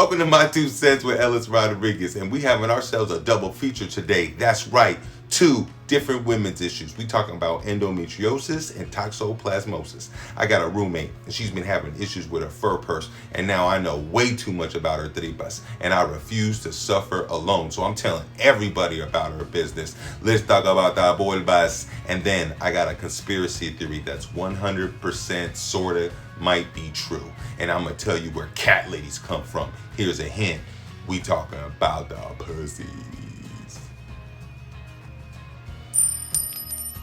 Welcome to My Two Cents with Ellis Rodriguez, and we having ourselves a double feature today. That's right, two different women's issues. We talking about endometriosis and toxoplasmosis. I got a roommate, and she's been having issues with her fur purse, and now I know way too much about her tripas, and I refuse to suffer alone. So I'm telling everybody about her business. Let's talk about the vulvas, and then I got a conspiracy theory that's 100% sorta might be true, and I'm gonna tell you where cat ladies come from. Here's a hint: we talking about the pussies.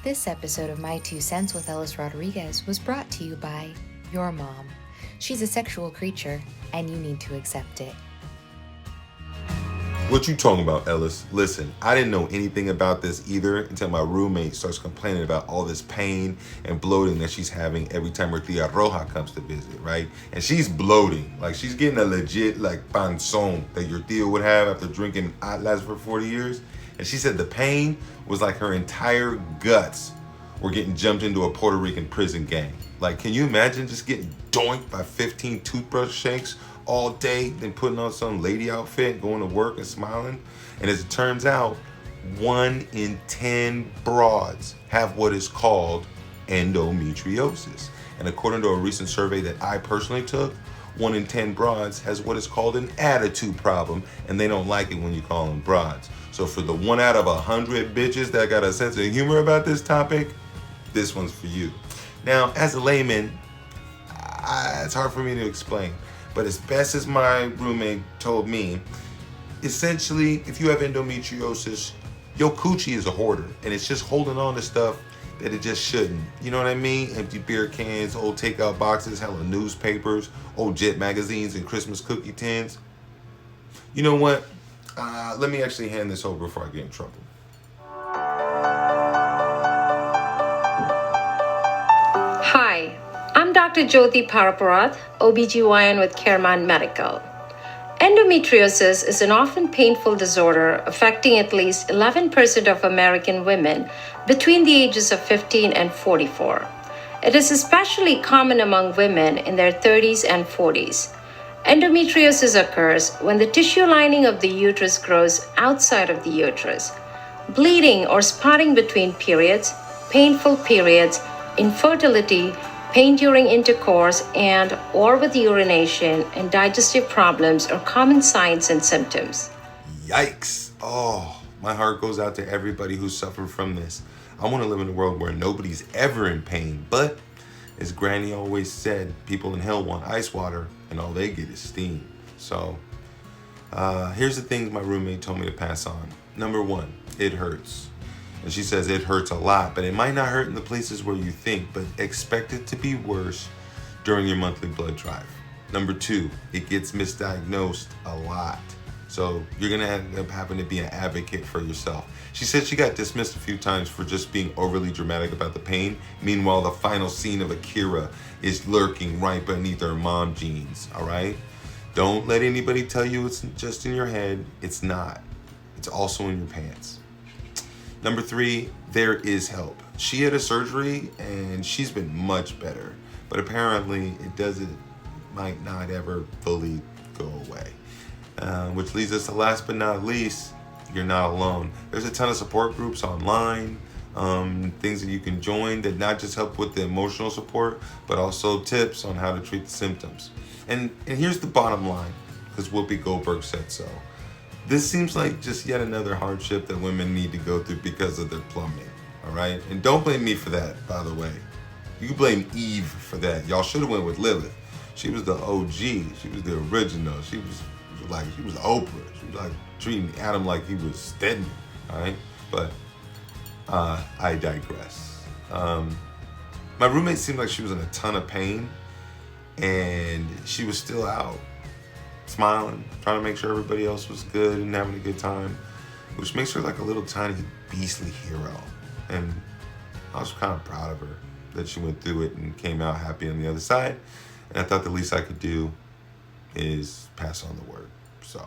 This episode of My Two Cents with Ellis Rodriguez was brought to you by your mom. She's a sexual creature, and you need to accept it. What you talking about, Ellis? Listen, I didn't know anything about this either until my roommate starts complaining about all this pain and bloating that she's having every time her tia Roja comes to visit, right? And she's bloating. Like, she's getting a legit, like, panzón that your tia would have after drinking Atlas for 40 years. And she said the pain was like her entire guts were getting jumped into a Puerto Rican prison gang. Like, can you imagine just getting doinked by 15 toothbrush shakes all day, then putting on some lady outfit, going to work and smiling? And as it turns out, 1 in 10 broads have what is called endometriosis. And according to a recent survey that I personally took, 1 in 10 broads has what is called an attitude problem, and they don't like it when you call them broads. So for the 1 out of 100 bitches that got a sense of humor about this topic, this one's for you. Now, as a layman, it's hard for me to explain, but as best as my roommate told me, essentially, if you have endometriosis, your coochie is a hoarder, and it's just holding on to stuff that it just shouldn't. You know what I mean? Empty beer cans, old takeout boxes, hella newspapers, old Jet magazines, and Christmas cookie tins. You know what? Let me actually hand this over before I get in trouble. Hi, I'm Dr. Jyoti Paraparath, OBGYN with Careman Medical. Endometriosis is an often painful disorder affecting at least 11% of American women between the ages of 15 and 44. It is especially common among women in their 30s and 40s. Endometriosis occurs when the tissue lining of the uterus grows outside of the uterus. Bleeding or spotting between periods, painful periods, infertility, pain during intercourse, and or with urination and digestive problems are common signs and symptoms. Yikes. Oh, my heart goes out to everybody who's suffering from this. I want to live in a world where nobody's ever in pain, but as Granny always said, people in hell want ice water and all they get is steam. So here's the things my roommate told me to pass on. Number 1, it hurts. And she says it hurts a lot, but it might not hurt in the places where you think, but expect it to be worse during your monthly blood drive. Number 2, it gets misdiagnosed a lot. So you're gonna end up having to be an advocate for yourself. She said she got dismissed a few times for just being overly dramatic about the pain. Meanwhile, the final scene of Akira is lurking right beneath her mom jeans, all right? Don't let anybody tell you it's just in your head. It's not. It's also in your pants. Number 3, there is help. She had a surgery and she's been much better, but apparently might not ever fully go away. Which leads us to last but not least, you're not alone. There's a ton of support groups online, things that you can join that not just help with the emotional support, but also tips on how to treat the symptoms. And here's the bottom line, because Whoopi Goldberg said so. This seems like just yet another hardship that women need to go through because of their plumbing, all right? And don't blame me for that, by the way. You can blame Eve for that. Y'all should have went with Lilith. She was the OG. She was the original. She was Oprah. She was like treating Adam like he was Stedman, all right? But I digress. My roommate seemed like she was in a ton of pain, and she was still out, smiling, trying to make sure everybody else was good and having a good time, which makes her like a little tiny beastly hero. And I was kind of proud of her that she went through it and came out happy on the other side. And I thought the least I could do is pass on the word. So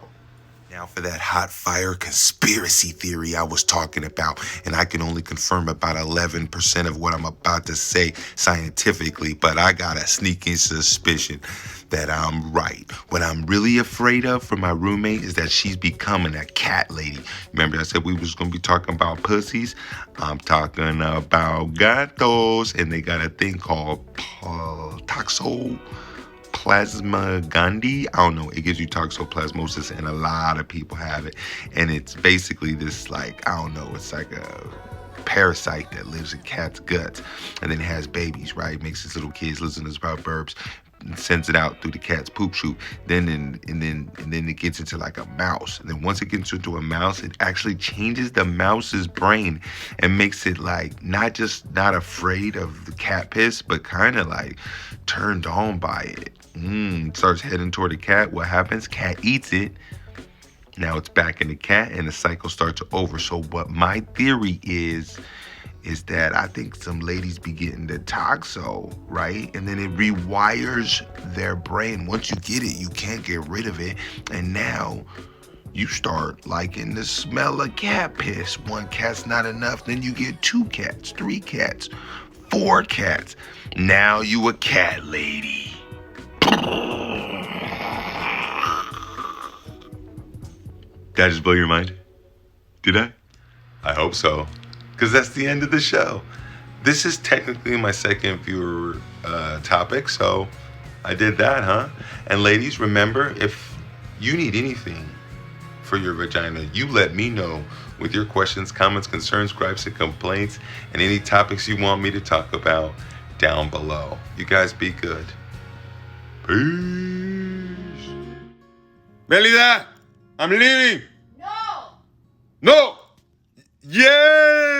Now for that hot fire conspiracy theory I was talking about, and I can only confirm about 11% of what I'm about to say scientifically, but I got a sneaking suspicion that I'm right. What I'm really afraid of for my roommate is that she's becoming a cat lady. Remember I said we was going to be talking about pussies? I'm talking about gatos, and they got a thing called TOXO. Plasma Gandhi. I don't know. It gives you toxoplasmosis, and a lot of people have it. And it's basically this, like, I don't know, it's like a parasite that lives in cats' guts and then has babies, right? Makes its little kids, lives in the suburbs, sends it out through the cat's poop chute. Then it gets into like a mouse. And then once it gets into a mouse, it actually changes the mouse's brain and makes it like not afraid of the cat piss, but kind of like turned on by it. Starts heading toward the cat. What happens? Cat eats it. Now it's back in the cat, and the cycle starts over. So what my theory is that I think some ladies be getting the TOXO, right? And then it rewires their brain. Once you get it, you can't get rid of it. And now you start liking the smell of cat piss. One cat's not enough. Then you get 2 cats, 3 cats, 4 cats. Now you a cat lady. Did I just blow your mind? Did I? I hope so. Because that's the end of the show. This is technically my second viewer topic, so I did that, huh? And ladies, remember, if you need anything for your vagina, you let me know with your questions, comments, concerns, gripes, and complaints, and any topics you want me to talk about down below. You guys be good. Peace. Melida, I'm leaving. No. No. Yeah.